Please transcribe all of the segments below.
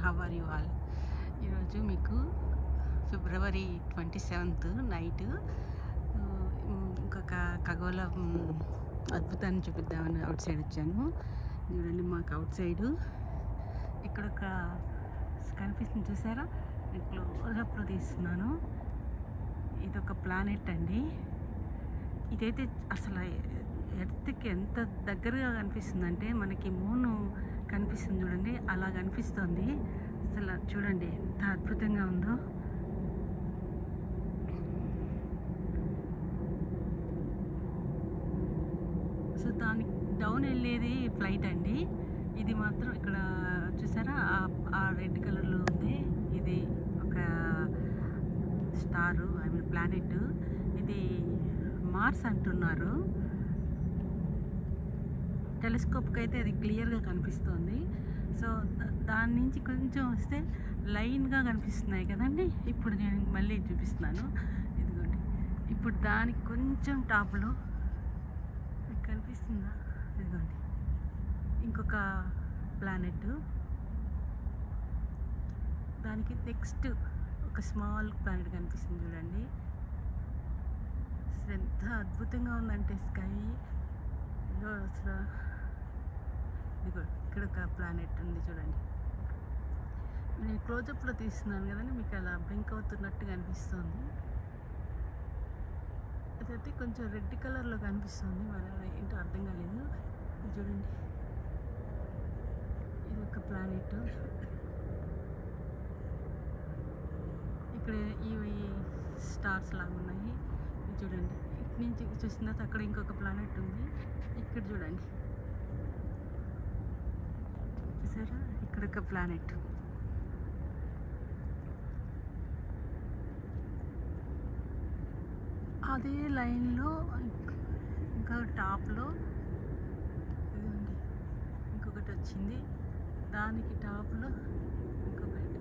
How are you all? ఈరోజు మీకు ఫిబ్రవరి 27th night ఇంకొక ఖగోళ అద్భుతాన్ని చూపిద్దామని అవుట్ సైడ్ వచ్చాను. చూడండి, మాకు అవుట్ సైడు ఇక్కడ ఒక కనిపిస్తుంది, చూసారా? నేను క్లోజప్లో తీస్తున్నాను. ఇదొక ప్లానెట్ అండి. ఇదైతే అసలు ఎర్త్కి ఎంత దగ్గరగా కనిపిస్తుందంటే మనకి మూన్ కనిపిస్తుంది చూడండి, అలా కనిపిస్తుంది. అసలు చూడండి ఎంత అద్భుతంగా ఉందో. సో దానికి డౌన్ వెళ్ళేది ఫ్లైట్ అండి. ఇది మాత్రం ఇక్కడ చూసారా, ఆ రెడ్ కలర్లో ఉంది. ఇది ఒక స్టారు, ఐ మీన్ ప్లానెట్. ఇది మార్స్ అంటున్నారు. టెలిస్కోప్కి అయితే అది క్లియర్గా కనిపిస్తుంది. సో దాని నుంచి కొంచెం వస్తే లైన్గా కనిపిస్తున్నాయి కదండి. ఇప్పుడు నేను మళ్ళీ చూపిస్తున్నాను. ఇదిగోండి, ఇప్పుడు దానికి కొంచెం టాప్లో కనిపిస్తుందా? ఇదిగోండి ఇంకొక ప్లానెట్. దానికి నెక్స్ట్ ఒక స్మాల్ ప్లానెట్ కనిపిస్తుంది చూడండి. అసలు ఎంత అద్భుతంగా ఉందంటే స్కై అసలు. ఇదిగో ఇక్కడ ఒక ప్లానెట్ ఉంది చూడండి. నేను క్లోజప్లో తీస్తున్నాను కదండి, మీకు అలా బ్లింక్ అవుతున్నట్టుగా అనిపిస్తుంది. అదైతే కొంచెం రెడ్ కలర్లో కనిపిస్తుంది, మరి ఏంటో అర్థం కాలేదు. ఇది చూడండి, ఇది ఒక ప్లానెట్. ఇక్కడ ఇవి స్టార్స్ లాగా ఉన్నాయి. ఇది చూడండి, ఇటు నుంచి చూసిన తర్వాత అక్కడ ఇంకొక ప్లానెట్ ఉంది. ఇక్కడ చూడండి, చూసారా? ఇక్కడ ఒక ప్లానెట్. అదే లైన్లో ఇంకా టాప్లో ఇదండి ఇంకొకటి వచ్చింది. దానికి టాప్లో ఇంకొకటి.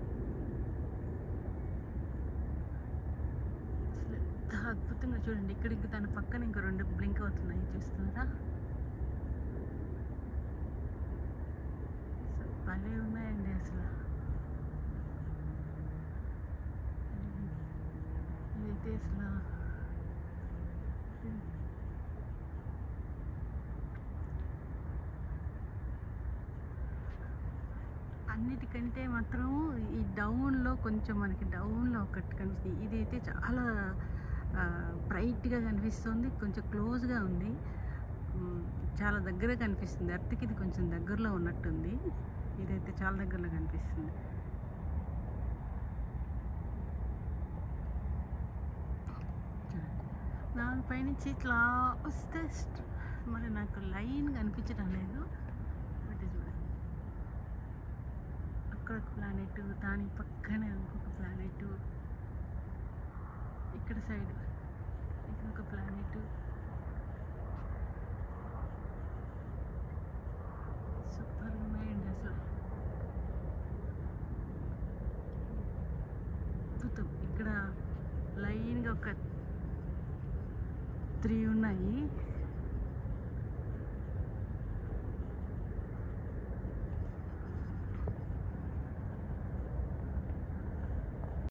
అసలు ఎంత అద్భుతంగా చూడండి. ఇక్కడ ఇంక దాని పక్కన ఇంకో రెండు బ్లింక్ అవుతున్నాయి, చూస్తున్నారా? భలే ఉన్నాయండి అసలు. ఇదైతే అసలు అన్నిటికంటే మాత్రం ఈ డౌన్లో కొంచెం మనకి డౌన్లో ఒకటి కనిపిస్తుంది. ఇదైతే చాలా బ్రైట్గా కనిపిస్తుంది, కొంచెం క్లోజ్గా ఉంది, చాలా దగ్గర కనిపిస్తుంది. ఎర్త్కి ఇది కొంచెం దగ్గరలో ఉన్నట్టుంది. ఇదైతే చాలా దగ్గరలో కనిపిస్తుంది. దానిపైనుంచి ఇట్లా వస్తే మరి నాకు లైన్ కనిపించడం లేదు. బట్ చూడండి, అక్కడ ఒక ప్లానెట్, దాని పక్కనే ఇంకొక ప్లానెట్, ఇక్కడ సైడ్ ఇంకొక ప్లానెట్. సూపర్ ఉన్నాయండి అసలు. అద్భుతం. ఇక్కడ లైన్గా ఒక 3 ఉన్నాయి.